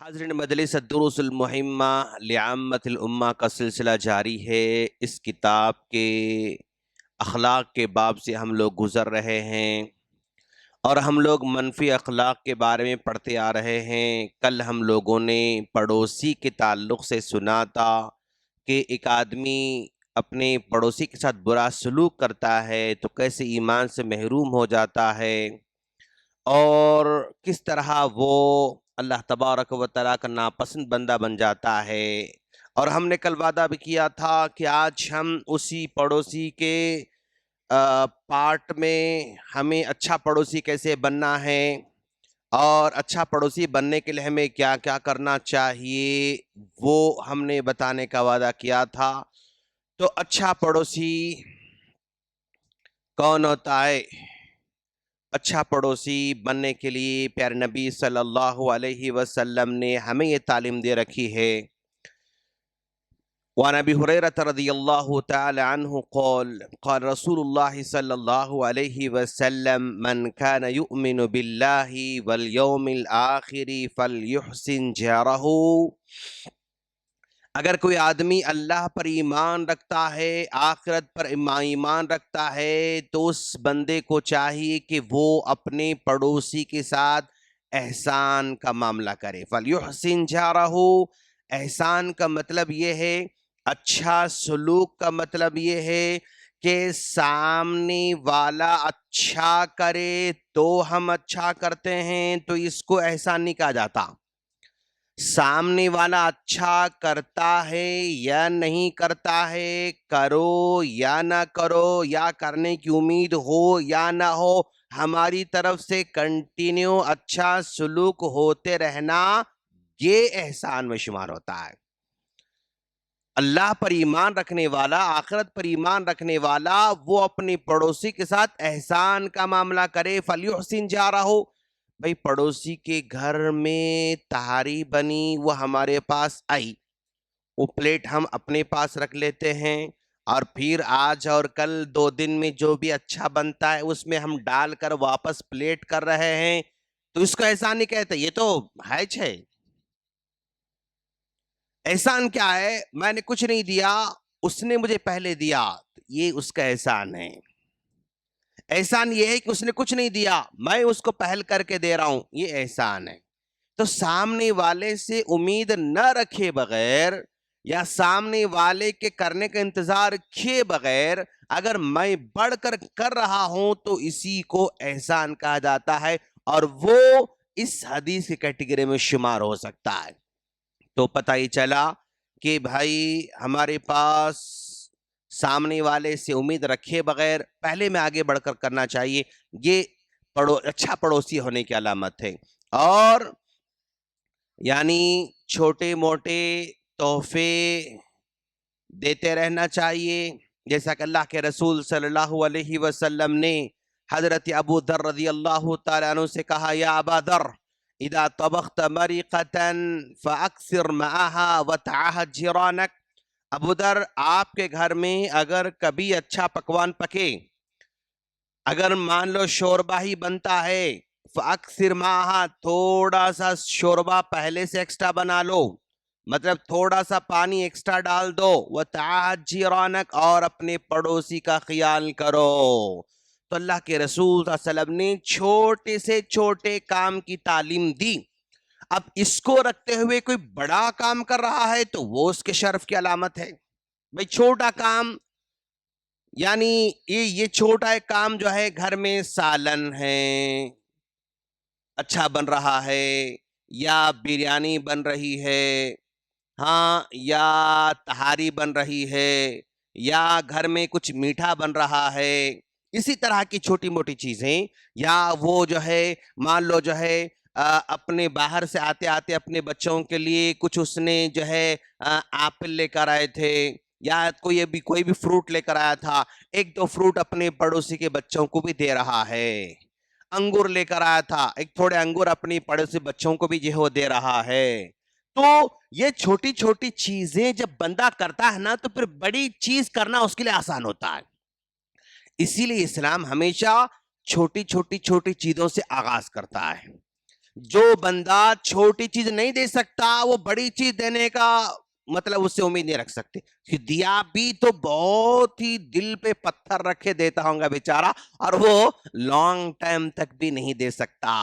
حاضرین مجلس الدروس المہمہ لعامۃ الامہ کا سلسلہ جاری ہے۔ اس کتاب کے اخلاق کے باب سے ہم لوگ گزر رہے ہیں اور ہم لوگ منفی اخلاق کے بارے میں پڑھتے آ رہے ہیں۔ کل ہم لوگوں نے پڑوسی کے تعلق سے سنا تھا کہ ایک آدمی اپنے پڑوسی کے ساتھ برا سلوک کرتا ہے تو کیسے ایمان سے محروم ہو جاتا ہے اور کس طرح وہ اللہ تبارک و تعالیٰ کا ناپسند بندہ بن جاتا ہے۔ اور ہم نے کل وعدہ بھی کیا تھا کہ آج ہم اسی پڑوسی کے پارٹ میں ہمیں اچھا پڑوسی کیسے بننا ہے اور اچھا پڑوسی بننے کے لیے ہمیں کیا کیا کرنا چاہیے وہ ہم نے بتانے کا وعدہ کیا تھا۔ تو اچھا پڑوسی کون ہوتا ہے؟ اچھا پڑوسی بننے کے لیے پیارے نبی صلی اللہ علیہ وسلم نے ہمیں یہ تعلیم دے رکھی ہے۔ وعن ابی ہریرہ رضی اللہ تعالی عنہ قال رسول اللہ صلی اللہ علیہ وسلم من كان يؤمن باللہ والیوم الآخر فلیحسن جارہ۔ اگر کوئی آدمی اللہ پر ایمان رکھتا ہے، آخرت پر ایمان رکھتا ہے، تو اس بندے کو چاہیے کہ وہ اپنے پڑوسی کے ساتھ احسان کا معاملہ کرے۔ فَلْيُحْسِنْ جَارَهُ، احسان کا مطلب یہ ہے، اچھا سلوک کا مطلب یہ ہے کہ سامنے والا اچھا کرے تو ہم اچھا کرتے ہیں، تو اس کو احسان نہیں کہا جاتا۔ سامنے والا اچھا کرتا ہے یا نہیں کرتا ہے، کرو یا نہ کرو، یا کرنے کی امید ہو یا نہ ہو، ہماری طرف سے کنٹینیو اچھا سلوک ہوتے رہنا یہ احسان میں شمار ہوتا ہے۔ اللہ پر ایمان رکھنے والا، آخرت پر ایمان رکھنے والا، وہ اپنے پڑوسی کے ساتھ احسان کا معاملہ کرے۔ فَلْيُحْسِنْ جَارَهُ، بھئی پڑوسی کے گھر میں تہاری بنی، وہ ہمارے پاس آئی، وہ پلیٹ ہم اپنے پاس رکھ لیتے ہیں اور پھر آج اور کل 2 دن میں جو بھی اچھا بنتا ہے اس میں ہم ڈال کر واپس پلیٹ کر رہے ہیں، تو اس کو احسان نہیں کہتے، یہ تو حج ہے۔ احسان کیا ہے؟ میں نے کچھ نہیں دیا، اس نے مجھے پہلے دیا، یہ اس کا احسان ہے۔ احسان یہ ہے کہ اس نے کچھ نہیں دیا، میں اس کو پہل کر کے دے رہا ہوں، یہ احسان ہے۔ تو سامنے والے سے امید نہ رکھے بغیر یا سامنے والے کے کرنے کا انتظار کیے بغیر اگر میں بڑھ کر رہا ہوں تو اسی کو احسان کہا جاتا ہے، اور وہ اس حدیث کی کیٹیگری میں شمار ہو سکتا ہے۔ تو پتہ ہی چلا کہ بھائی ہمارے پاس سامنے والے سے امید رکھے بغیر پہلے میں آگے بڑھ کر کرنا چاہیے، یہ اچھا پڑوسی ہونے کی علامت ہے۔ اور یعنی چھوٹے موٹے تحفے دیتے رہنا چاہیے، جیسا کہ اللہ کے رسول صلی اللہ علیہ وسلم نے حضرت ابو ذر رضی اللہ تعالیٰ عنہ سے کہا، یا ابا ذر اذا طبخت مریقتا فاکثر معها وتعاہد جیرانک۔ ابو ذر، آپ کے گھر میں اگر کبھی اچھا پکوان پکے، اگر مان لو شوربہ ہی بنتا ہے، فاکثر معها، تھوڑا سا شوربہ پہلے سے ایکسٹرا بنا لو، مطلب تھوڑا سا پانی ایکسٹرا ڈال دو، وتعاہد جیرانک، اور اپنے پڑوسی کا خیال کرو۔ تو اللہ کے رسول صلی اللہ علیہ وسلم نے چھوٹے سے چھوٹے کام کی تعلیم دی۔ اب اس کو رکھتے ہوئے کوئی بڑا کام کر رہا ہے تو وہ اس کے شرف کی علامت ہے۔ بھئی چھوٹا کام، یعنی یہ چھوٹا ایک کام جو ہے، گھر میں سالن ہے اچھا بن رہا ہے، یا بریانی بن رہی ہے، ہاں، یا تہاری بن رہی ہے، یا گھر میں کچھ میٹھا بن رہا ہے، اسی طرح کی چھوٹی موٹی چیزیں، یا وہ جو ہے مان لو جو ہے اپنے باہر سے آتے آتے اپنے بچوں کے لیے کچھ اس نے جو ہے ایپل لے کر آئے تھے، یا کوئی بھی فروٹ لے کر آیا تھا، 1-2 فروٹ اپنے پڑوسی کے بچوں کو بھی دے رہا ہے۔ انگور لے کر آیا تھا، ایک تھوڑے انگور اپنی پڑوسی بچوں کو بھی جو دے رہا ہے۔ تو یہ چھوٹی چھوٹی چیزیں جب بندہ کرتا ہے نا تو پھر بڑی چیز کرنا اس کے لیے آسان ہوتا ہے۔ اسی لیے اسلام ہمیشہ چھوٹی چھوٹی چیزوں سے آغاز کرتا ہے۔ جو بندہ چھوٹی چیز نہیں دے سکتا وہ بڑی چیز دینے کا مطلب اس سے امید نہیں رکھ سکتے، کہ دیا بھی تو بہت ہی دل پہ پتھر رکھے دیتا ہوں گا بیچارہ، اور وہ لانگ ٹائم تک بھی نہیں دے سکتا،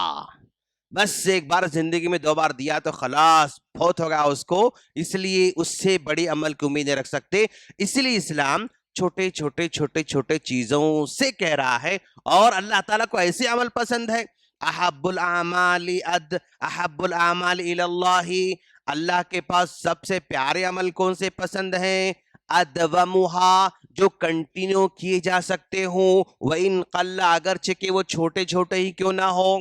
بس ایک بار زندگی میں 2 بار دیا تو خلاص بہت ہوگا اس کو، اس لیے اس سے بڑی عمل کی امید نہیں رکھ سکتے۔ اس لیے اسلام چھوٹے چھوٹے چھوٹے چھوٹے چیزوں سے کہہ رہا ہے، اور اللہ تعالیٰ کو ایسے عمل پسند ہے، احب الاعمال الی اللہ، اللہ کے پاس سب سے پیارے عمل کون سے پسند ہیں؟ ادومھا، جو کنٹینیو کیے جا سکتے ہوں، وَإِن قَلَّ، اگرچہ کہ وہ چھوٹے چھوٹے ہی کیوں نہ ہو۔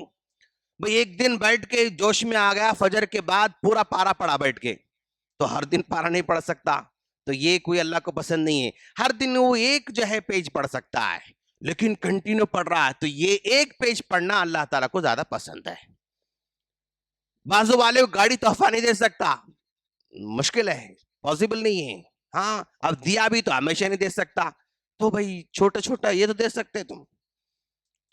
بھئی ایک دن بیٹھ کے جوش میں آ گیا، فجر کے بعد پورا پارا پڑا بیٹھ کے، تو ہر دن پارا نہیں پڑھ سکتا، تو یہ کوئی اللہ کو پسند نہیں ہے۔ ہر دن وہ ایک جو ہے پیج پڑھ سکتا ہے، لیکن کنٹینیو پڑھ رہا ہے، تو یہ ایک پیج پڑھنا اللہ تعالیٰ کو زیادہ پسند ہے۔ بازو والے کو گاڑی تحفہ نہیں دے سکتا، مشکل ہے، پاسبل نہیں ہے، ہاں اب دیا بھی تو ہمیشہ نہیں دے سکتا، تو بھئی چھوٹا چھوٹا یہ تو دے سکتے تم،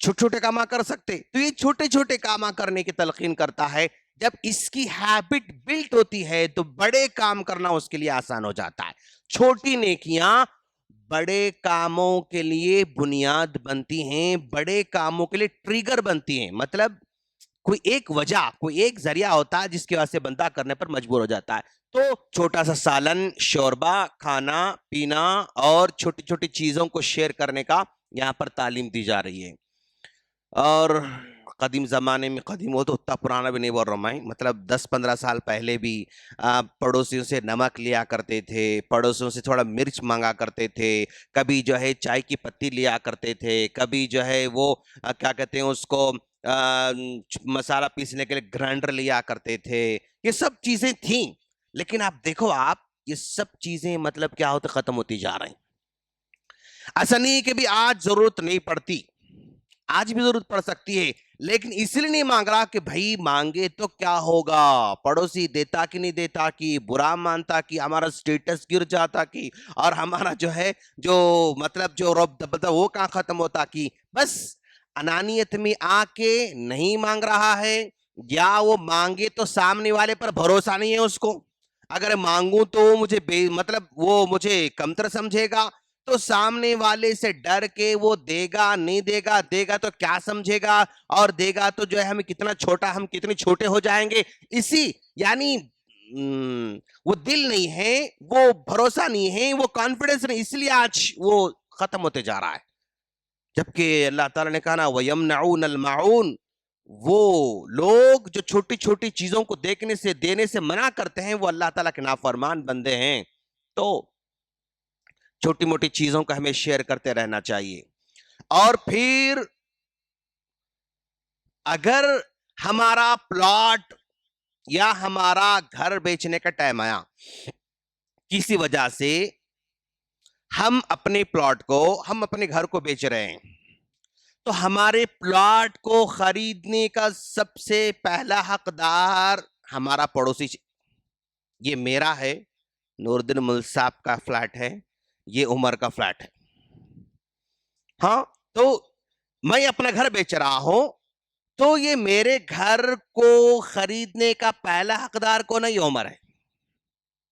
چھوٹے چھوٹے کاما کر سکتے، تو یہ چھوٹے چھوٹے کاما کرنے کی تلقین کرتا ہے۔ جب اس کی ہیبٹ بلٹ ہوتی ہے تو بڑے کام کرنا اس کے لیے آسان ہو جاتا ہے۔ چھوٹی نیکیاں بڑے کاموں کے لیے بنیاد بنتی ہیں، بڑے کاموں کے لیے ٹریگر بنتی ہیں، مطلب کوئی ایک وجہ، کوئی ایک ذریعہ ہوتا ہے جس کی وجہ سے بندہ کرنے پر مجبور ہو جاتا ہے۔ تو چھوٹا سا سالن، شوربہ، کھانا پینا اور چھوٹی چھوٹی چیزوں کو شیئر کرنے کا یہاں پر تعلیم دی جا رہی ہے۔ اور قدیم زمانے میں، قدیم وہ تو اتنا پرانا بھی نہیں بول رہا میں، مطلب 10-15 سال پہلے بھی پڑوسیوں سے نمک لیا کرتے تھے، پڑوسیوں سے تھوڑا مرچ مانگا کرتے تھے، کبھی جو ہے چائے کی پتی لیا کرتے تھے، کبھی جو ہے وہ کیا کہتے ہیں اس کو مسالہ پیسنے کے لیے گرائنڈر لیا کرتے تھے، یہ سب چیزیں تھیں، لیکن آپ دیکھو آپ یہ سب چیزیں مطلب کیا ہوتے ختم ہوتی جا رہی ہیں۔ ایسا نہیں کہ بھی آج ضرورت نہیں پڑتی، آج بھی ضرورت پڑ سکتی ہے، لیکن اس لیے نہیں مانگ رہا کہ بھائی مانگے تو کیا ہوگا، پڑوسی دیتا کہ نہیں دیتا کہ برا مانتا کہ ہمارا سٹیٹس گر جاتا کہ، اور ہمارا جو ہے جو مطلب جو رب دبتا وہ کہاں ختم ہوتا کہ، بس انانیت میں آ کے نہیں مانگ رہا ہے، یا وہ مانگے تو سامنے والے پر بھروسہ نہیں ہے اس کو، اگر مانگوں تو مجھے مطلب وہ مجھے کمتر سمجھے گا، تو سامنے والے سے ڈر کے وہ دے گا نہیں دے گا، دے گا تو کیا سمجھے گا، اور دے گا تو جو ہے ہمیں کتنا چھوٹا، ہم کتنے چھوٹے ہو جائیں گے، اسی یعنی وہ دل نہیں ہے، وہ بھروسہ نہیں ہے، وہ کانفیڈنس نہیں، اس لیے آج وہ ختم ہوتے جا رہا ہے۔ جبکہ اللہ تعالیٰ نے کہا نا وَيَمْنَعُونَ الْمَعُونَ، وہ لوگ جو چھوٹی چھوٹی چیزوں کو دیکھنے سے دینے سے منع کرتے ہیں وہ اللہ تعالیٰ کے نافرمان بندے ہیں۔ تو چھوٹی موٹی چیزوں کا ہمیں شیئر کرتے رہنا چاہیے۔ اور پھر اگر ہمارا پلاٹ یا ہمارا گھر بیچنے کا ٹائم آیا، کسی وجہ سے ہم اپنے پلاٹ کو، ہم اپنے گھر کو بیچ رہے ہیں، تو ہمارے پلاٹ کو خریدنے کا سب سے پہلا حقدار ہمارا پڑوسی، یہ میرا ہے، نور الدین مل صاحب کا فلیٹ ہے، یہ عمر کا فلیٹ ہے، ہاں تو میں اپنا گھر بیچ رہا ہوں، تو یہ میرے گھر کو خریدنے کا پہلا حقدار کون ہے؟ یہ عمر ہے،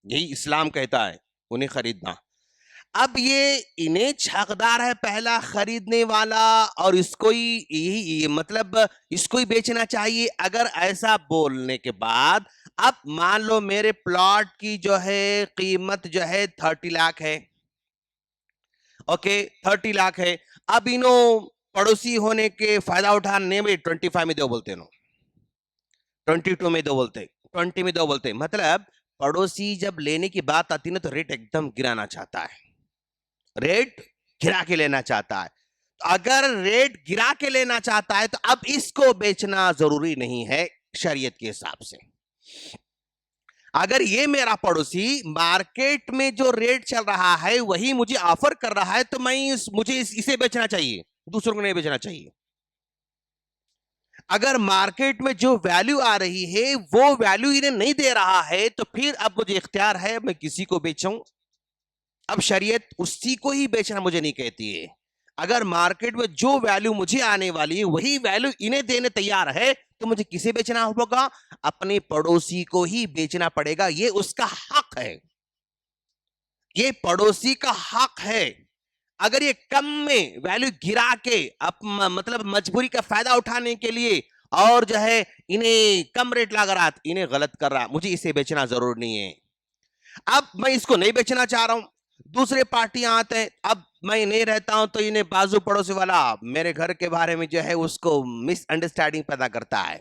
یہی اسلام کہتا ہے انہیں خریدنا۔ اب یہ انہیں حقدار ہے پہلا خریدنے والا، اور اس کو ہی مطلب اس کو ہی بیچنا چاہیے۔ اگر ایسا بولنے کے بعد اب مان لو میرے پلاٹ کی جو ہے قیمت جو ہے 30 لاکھ ہے، اوکے 30 لاکھ ہے، اب انہوں پڑوسی ہونے کے فائدہ اٹھانے میں 25 میں دو بولتے، 22 میں دو بولتے، 20 میں دو بولتے، مطلب پڑوسی جب لینے کی بات آتی نا تو ریٹ ایک دم گرانا چاہتا ہے، ریٹ گرا کے لینا چاہتا ہے۔ تو اگر ریٹ گرا کے لینا چاہتا ہے تو اب اس کو بیچنا ضروری نہیں ہے شریعت کے حساب سے۔ اگر یہ میرا پڑوسی مارکیٹ میں جو ریٹ چل رہا ہے وہی مجھے آفر کر رہا ہے تو مجھے اسے بیچنا چاہیے، دوسروں کو نہیں بیچنا چاہیے۔ اگر مارکیٹ میں جو ویلیو آ رہی ہے وہ ویلیو انہیں نہیں دے رہا ہے تو پھر اب مجھے اختیار ہے میں کسی کو بیچوں۔ اب شریعت اسی کو ہی بیچنا مجھے نہیں کہتی ہے، اگر مارکیٹ میں جو ویلیو مجھے آنے والی ہے وہی ویلیو انہیں دینے تیار ہے تو مجھے کسے بیچنا ہوگا؟ اپنے پڑوسی کو ہی بیچنا پڑے گا. یہ اس کا حق ہے, یہ پڑوسی کا حق ہے. اگر یہ کم میں ویلیو گرا کے مطلب مجبوری کا فائدہ اٹھانے کے لیے اور جو ہے انہیں کم ریٹ لگا رہا, انہیں غلط کر رہا, مجھے اسے بیچنا ضرور نہیں ہے. اب میں اس کو نہیں بیچنا چاہ رہا ہوں, دوسرے پارٹیاں آتے ہیں, اب میں نہیں رہتا ہوں تو انہیں بازو پڑوسی والا میرے گھر کے بارے میں جو ہے اس کو مس انڈرسٹینڈنگ پیدا کرتا ہے,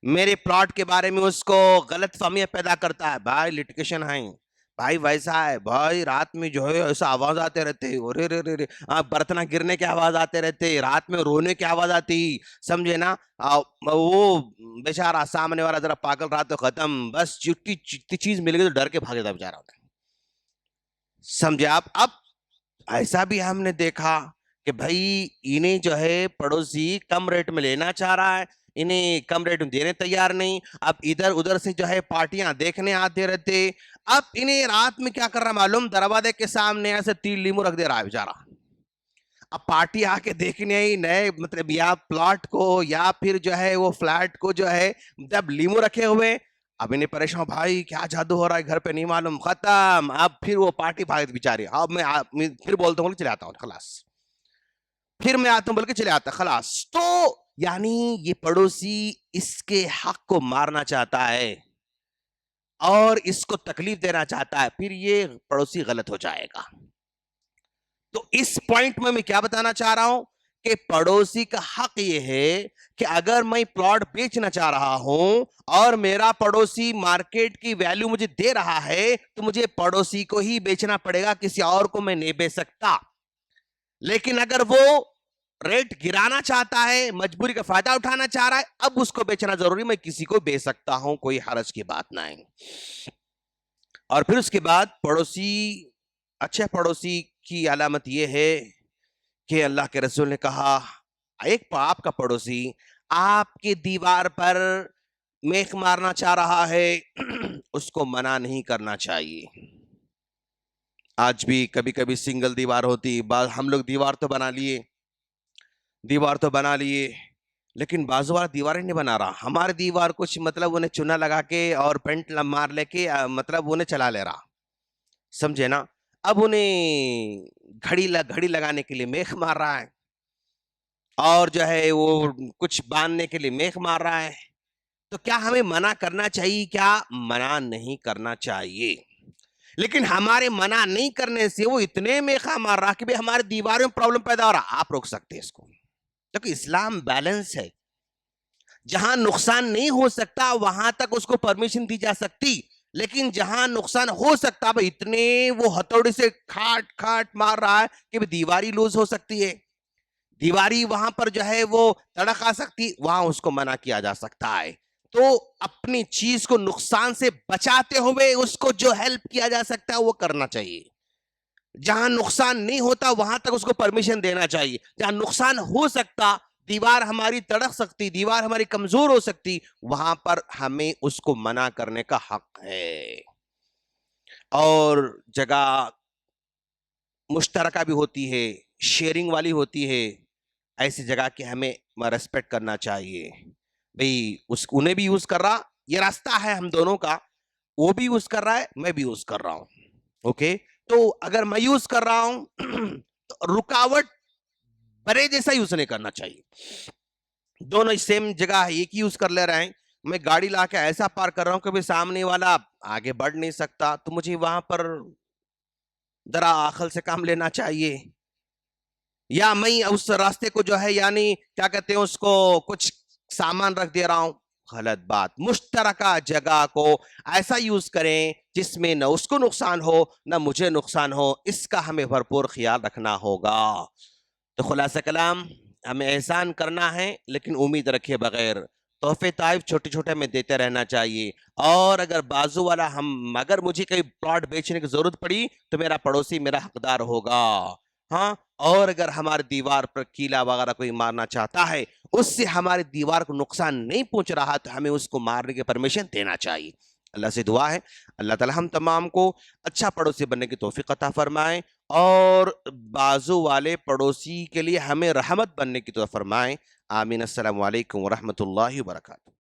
میرے پلاٹ کے بارے میں اس کو غلط فہمیاں پیدا کرتا ہے. بھائی لٹیگیشن ہے, بھائی ویسا ہے, بھائی رات میں جو ہے ایسا آواز آتے رہتے, برتنا گرنے کے آواز آتے رہتے, رات میں رونے کی آواز آتی, سمجھے نا. وہ بیچارہ سامنے والا ذرا پاگل رہا تو ختم, بس چٹی چیز مل گئی تو ڈر کے بھاگ جاتا بیچارہ ہوتا ہے, سمجھے آپ. اب ایسا بھی ہم نے دیکھا کہ بھائی انہیں جو ہے پڑوسی کم ریٹ میں لینا چاہ رہا ہے, انہیں کم ریٹ میں دینے تیار نہیں. اب ادھر ادھر سے جو ہے پارٹیاں دیکھنے آتے رہتے. اب انہیں رات میں کیا کر رہا معلوم, دروازے کے سامنے ایسے 3 لیمو رکھ دے رہا ہے بیچارہ. اب پارٹی آ کے دیکھنے ہی نئے مطلب یا پلاٹ کو یا پھر جو ہے وہ فلیٹ کو جو ہے جب لیمو رکھے ہوئے, اب انہیں پریشان, بھائی کیا جادو ہو رہا ہے گھر پہ نہیں معلوم, ختم. اب پھر وہ پارٹی بھاگت بیچاری, اب میں پھر بولتا ہوں چلے آتا ہوں خلاص, پھر میں آتا ہوں بول کے چلے آتا خلاص. تو یعنی یہ پڑوسی اس کے حق کو مارنا چاہتا ہے اور اس کو تکلیف دینا چاہتا ہے, پھر یہ پڑوسی غلط ہو جائے گا. تو اس پوائنٹ میں کیا بتانا چاہ رہا ہوں کہ پڑوسی کا حق یہ ہے کہ اگر میں پلاٹ بیچنا چاہ رہا ہوں اور میرا پڑوسی مارکیٹ کی ویلیو مجھے دے رہا ہے تو مجھے پڑوسی کو ہی بیچنا پڑے گا, کسی اور کو میں نہیں بیچ سکتا. لیکن اگر وہ ریٹ گرانا چاہتا ہے, مجبوری کا فائدہ اٹھانا چاہ رہا ہے, اب اس کو بیچنا ضروری, میں کسی کو بیچ سکتا ہوں, کوئی حرج کی بات نہیں. اور پھر اس کے بعد پڑوسی, اچھے پڑوسی کی علامت یہ ہے کہ اللہ کے رسول نے کہا ایک آپ کا پڑوسی آپ کی دیوار پر میخ مارنا چاہ رہا ہے, اس کو منع نہیں کرنا چاہیے. آج بھی کبھی کبھی سنگل دیوار ہوتی, ہم لوگ دیوار تو بنا لیے لیکن بازو والا دیوار ہی نہیں بنا رہا. ہمارے دیوار کچھ مطلب انہیں چونا لگا کے اور پینٹ مار لے کے مطلب انہیں چلا لے رہا, سمجھے نا. اب انہیں گھڑی لگانے کے لیے میخ مار رہا ہے اور جو ہے وہ کچھ باندھنے کے لیے میخ مار رہا ہے. تو کیا ہمیں منع کرنا چاہیے؟ کیا منع نہیں کرنا چاہیے, لیکن ہمارے منع نہیں کرنے سے وہ اتنے میخا مار رہا کہ ہمارے دیوار میں پرابلم پیدا ہو رہا. آپ روک سکتے ہیں اس کو, کیونکہ اسلام بیلنس ہے. جہاں نقصان نہیں ہو سکتا وہاں تک اس کو پرمیشن دی جا سکتی, لیکن جہاں نقصان ہو سکتا ہے اتنے وہ ہتھوڑی سے کھاٹ مار رہا ہے کہ دیواری لوز ہو سکتی ہے, دیواری وہاں پر جو ہے وہ تڑک آ سکتی, وہاں اس کو منع کیا جا سکتا ہے. تو اپنی چیز کو نقصان سے بچاتے ہوئے اس کو جو ہیلپ کیا جا سکتا ہے وہ کرنا چاہیے. جہاں نقصان نہیں ہوتا وہاں تک اس کو پرمیشن دینا چاہیے. جہاں نقصان ہو سکتا, دیوار ہماری تڑک سکتی, دیوار ہماری کمزور ہو سکتی, وہاں پر ہمیں اس کو منع کرنے کا حق ہے. اور جگہ مشترکہ بھی ہوتی ہے, شیئرنگ والی ہوتی ہے, ایسی جگہ کی ہمیں ریسپیکٹ کرنا چاہیے. بھئی انہیں بھی یوز کر رہا, یہ راستہ ہے ہم دونوں کا, وہ بھی یوز کر رہا ہے, میں بھی یوز کر رہا ہوں. اوکے, تو اگر میں یوز کر رہا ہوں تو رکاوٹ برے جیسا یوز نہیں کرنا چاہیے. دونوں سیم جگہ ہے, ایک ہی یوز کر لے رہے ہیں. میں گاڑی لا کے ایسا پارک کر رہا ہوں کہ سامنے والا آگے بڑھ نہیں سکتا, تو مجھے وہاں پر ذرا عقل سے کام لینا چاہیے. یا میں اس راستے کو جو ہے یعنی کیا کہتے ہیں اس کو کچھ سامان رکھ دے رہا ہوں, غلط بات. مشترکہ جگہ کو ایسا یوز کریں جس میں نہ اس کو نقصان ہو نہ مجھے نقصان ہو, اس کا ہمیں بھرپور خیال رکھنا ہوگا. تو خلاصہ کلام, ہمیں احسان کرنا ہے لیکن امید رکھے بغیر. تحفے طائف چھوٹے چھوٹے میں دیتے رہنا چاہیے. اور اگر بازو والا اگر مجھے کوئی پلاٹ بیچنے کی ضرورت پڑی تو میرا پڑوسی میرا حقدار ہوگا. ہاں, اور اگر ہماری دیوار پر کیلا وغیرہ کوئی مارنا چاہتا ہے, اس سے ہماری دیوار کو نقصان نہیں پہنچ رہا, تو ہمیں اس کو مارنے کی پرمیشن دینا چاہیے. اللہ سے دعا ہے اللہ تعالی ہم تمام کو اچھا پڑوسی بننے کی توفیق عطا فرمائے اور بازو والے پڑوسی کے لیے ہمیں رحمت بننے کی دعا فرمائیں. آمین. السلام علیکم ورحمۃ اللہ وبرکاتہ.